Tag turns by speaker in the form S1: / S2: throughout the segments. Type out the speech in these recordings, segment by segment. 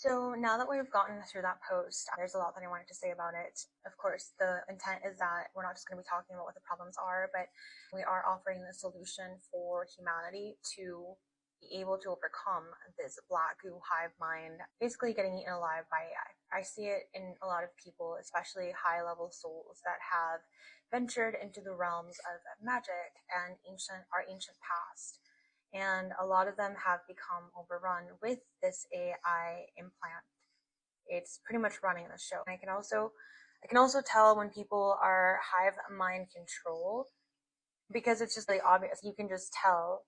S1: So now that we've gotten through that post, there's a lot that I wanted to say about it. Of course, the intent is that we're not just going to be talking about what the problems are, but we are offering the solution for humanity to be able to overcome this black goo hive mind, basically getting eaten alive by AI. I see it in a lot of people, especially high level souls that have ventured into the realms of magic and our ancient past, and a lot of them have become overrun with this AI implant. It's pretty much running the show. And I can also tell when people are hive mind control, because it's just really obvious. You can just tell.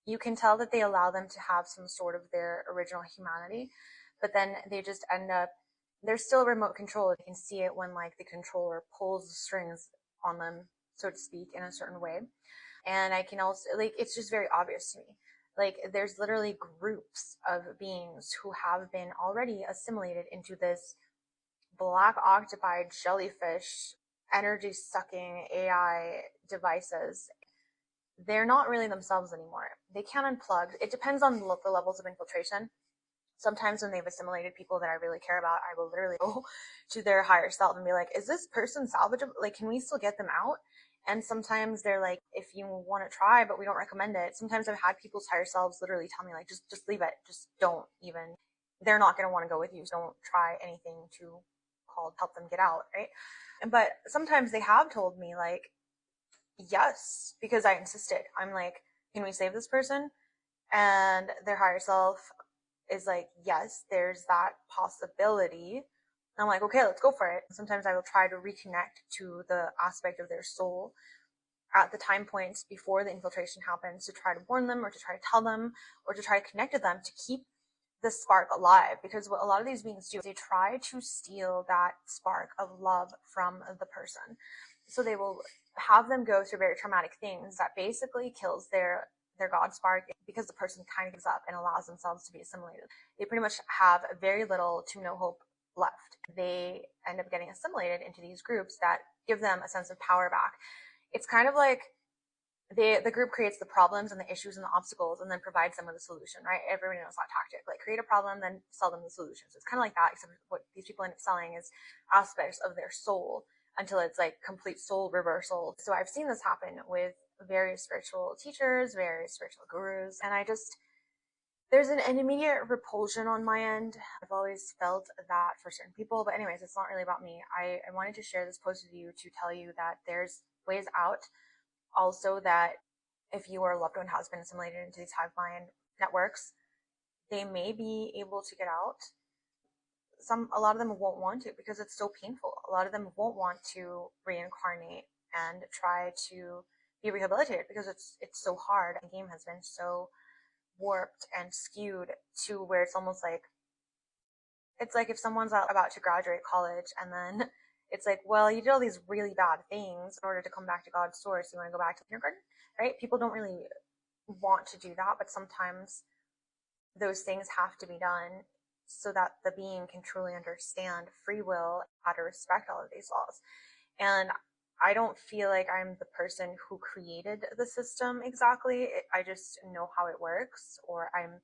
S1: You can tell that they allow them to have some sort of their original humanity, but then they just end up, there's still remote control. You can see it when like the controller pulls the strings on them, so to speak, in a certain way. And I can also, like, it's just very obvious to me. Like, there's literally groups of beings who have been already assimilated into this black octopi jellyfish energy sucking AI devices. They're not really themselves anymore. They can't unplug. It depends on the levels of infiltration. Sometimes when they've assimilated people that I really care about, I will literally go to their higher self and be like, is this person salvageable? Like, can we still get them out? And sometimes they're like, if you want to try, but we don't recommend it. Sometimes I've had people's higher selves literally tell me like, just leave it. Just don't even, they're not going to want to go with you. So don't try anything to help them get out. Right. But sometimes they have told me like, yes, because I insisted. I'm like, can we save this person? And their higher self is like, yes, there's that possibility. And I'm like, okay, let's go for it. Sometimes I will try to reconnect to the aspect of their soul at the time points before the infiltration happens, to try to warn them or to try to tell them or to try to connect to them to keep the spark alive. Because what a lot of these beings do is they try to steal that spark of love from the person. So they will have them go through very traumatic things that basically kills their God spark, because the person kind of gives up and allows themselves to be assimilated. They pretty much have very little to no hope left. They end up getting assimilated into these groups that give them a sense of power back. It's kind of like the group creates the problems and the issues and the obstacles and then provides them with a solution, right? Everybody knows that tactic. Like, create a problem, then sell them the solution. So it's kind of like that, except what these people end up selling is aspects of their soul until it's like complete soul reversal. So I've seen this happen with various spiritual teachers, various spiritual gurus, and there's an immediate repulsion on my end. I've always felt that for certain people, but anyways, it's not really about me. I wanted to share this post with you to tell you that there's ways out. Also, that if your loved one has been assimilated into these hive mind networks, they may be able to get out. A lot of them won't want to because it's so painful. A lot of them won't want to reincarnate and try to be rehabilitated because it's so hard. The game has been so warped and skewed to where it's almost like, it's like if someone's about to graduate college and then it's like, well, you did all these really bad things in order to come back to God's source. You want to go back to kindergarten, right? People don't really want to do that, but sometimes those things have to be done so that the being can truly understand free will, how to respect all of these laws. And I don't feel like I'm the person who created the system exactly. I just know how it works, or I'm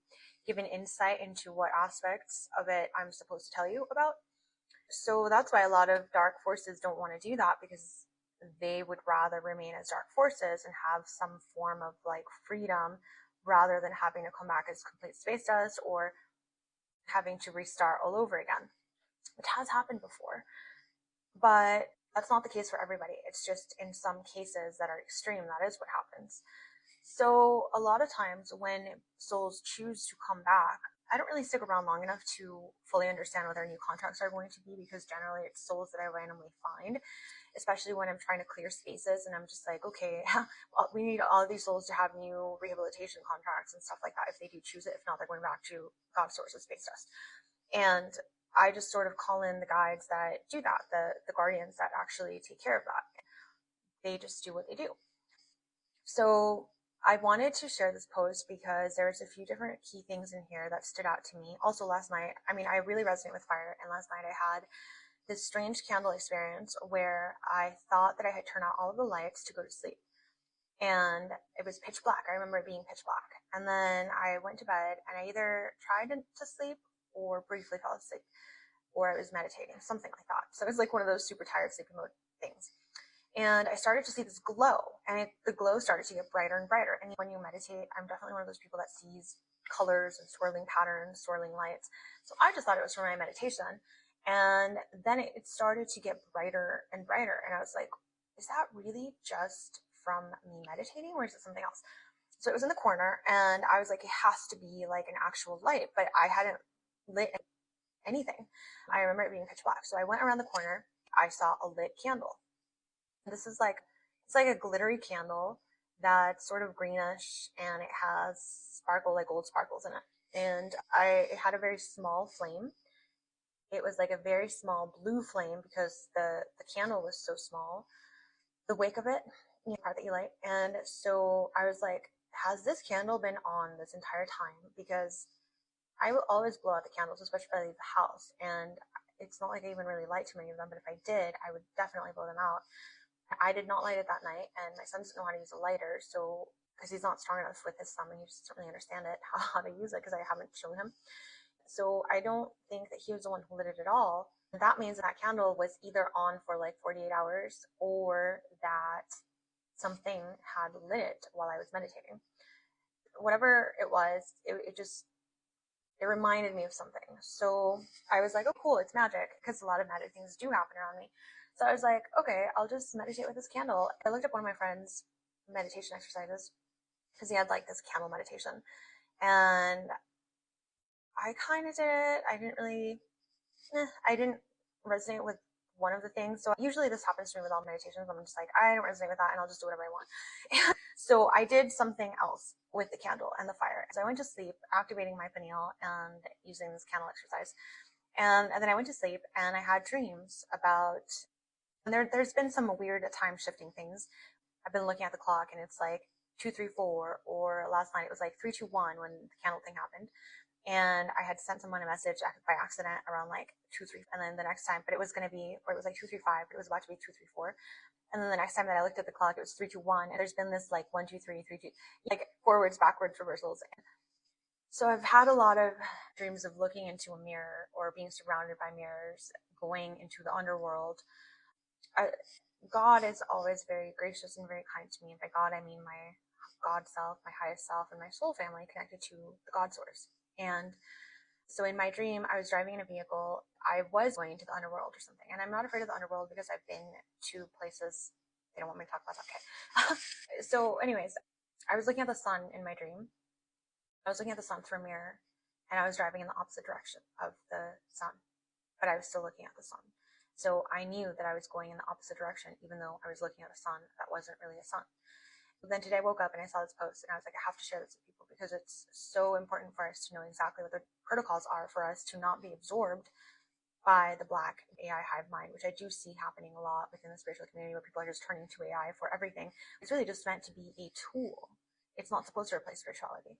S1: given insight into what aspects of it I'm supposed to tell you about. So that's why a lot of dark forces don't want to do that, because they would rather remain as dark forces and have some form of like freedom rather than having to come back as complete space dust or having to restart all over again, which has happened before. But that's not the case for everybody. It's just in some cases that are extreme, that is what happens. So a lot of times when souls choose to come back, I don't really stick around long enough to fully understand what their new contracts are going to be, because generally it's souls that I randomly find, especially when I'm trying to clear spaces and I'm just like, okay, well, we need all of these souls to have new rehabilitation contracts and stuff like that if they do choose it. If not, they're going back to God's source of space dust. And I just sort of call in the guides that do that, the guardians that actually take care of that. They just do what they do. So I wanted to share this post because there's a few different key things in here that stood out to me. Also last night, I really resonate with fire, and last night I had this strange candle experience where I thought that I had turned out all of the lights to go to sleep. And it was pitch black. I remember it being pitch black. And then I went to bed and I either tried to sleep or briefly fell asleep, or I was meditating, something like that. So it was like one of those super tired sleepy mode things. And I started to see this glow, and the glow started to get brighter and brighter. And when you meditate, I'm definitely one of those people that sees colors and swirling patterns, swirling lights. So I just thought it was from my meditation. And then it started to get brighter and brighter. And I was like, is that really just from me meditating, or is it something else? So it was in the corner, and I was like, it has to be like an actual light, but I hadn't lit anything. I remember it being pitch black. So I went around the corner. I saw a lit candle. This is like, it's like a glittery candle that's sort of greenish, and it has sparkle, like gold sparkles in it. And it had a very small flame. It was like a very small blue flame because the candle was so small, the wick of it, the part that you light. And so I was like, has this candle been on this entire time? Because I will always blow out the candles, especially if I leave the house. And it's not like I even really light too many of them, but if I did, I would definitely blow them out. I did not light it that night, and my son doesn't know how to use a lighter, so because he's not strong enough with his thumb, and he just doesn't really understand it, how to use it, because I haven't shown him. So I don't think that he was the one who lit it at all. That means that candle was either on for like 48 hours, or that something had lit it while I was meditating. Whatever it was, it reminded me of something. So I was like, oh cool, it's magic, because a lot of magic things do happen around me. So I was like, okay, I'll just meditate with this candle. I looked up one of my friend's meditation exercises because he had like this candle meditation, and I kind of did it. I didn't resonate with one of the things. So usually this happens to me with all meditations. I'm just like, I don't resonate with that, and I'll just do whatever I want. So I did something else with the candle and the fire. So I went to sleep, activating my pineal and using this candle exercise. And then I went to sleep, and I had dreams about, and there's been some weird time shifting things. I've been looking at the clock, and it's like 2:34, or last night it was like 3:21 when the candle thing happened. And I had sent someone a message by accident around like 2:3, and then the next time, but it was going to be, or it was like 2:35, but it was about to be 2:34. And then the next time that I looked at the clock, it was 3:21. And there's been this like 1:2:3, 3:2, like forwards, backwards, reversals. So I've had a lot of dreams of looking into a mirror, or being surrounded by mirrors, going into the underworld. God is always very gracious and very kind to me. And by God, I mean my God self, my highest self, and my soul family connected to the God source. And so in my dream, I was driving in a vehicle. I was going to the underworld or something. And I'm not afraid of the underworld because I've been to places. They don't want me to talk about that. Okay. So anyways, I was looking at the sun in my dream. I was looking at the sun through a mirror, and I was driving in the opposite direction of the sun, but I was still looking at the sun. So I knew that I was going in the opposite direction, even though I was looking at a sun that wasn't really a sun. But then today I woke up and I saw this post, and I was like, I have to share this with people, because it's so important for us to know exactly what the protocols are for us to not be absorbed by the black AI hive mind, which I do see happening a lot within the spiritual community, where people are just turning to AI for everything. It's really just meant to be a tool. It's not supposed to replace spirituality.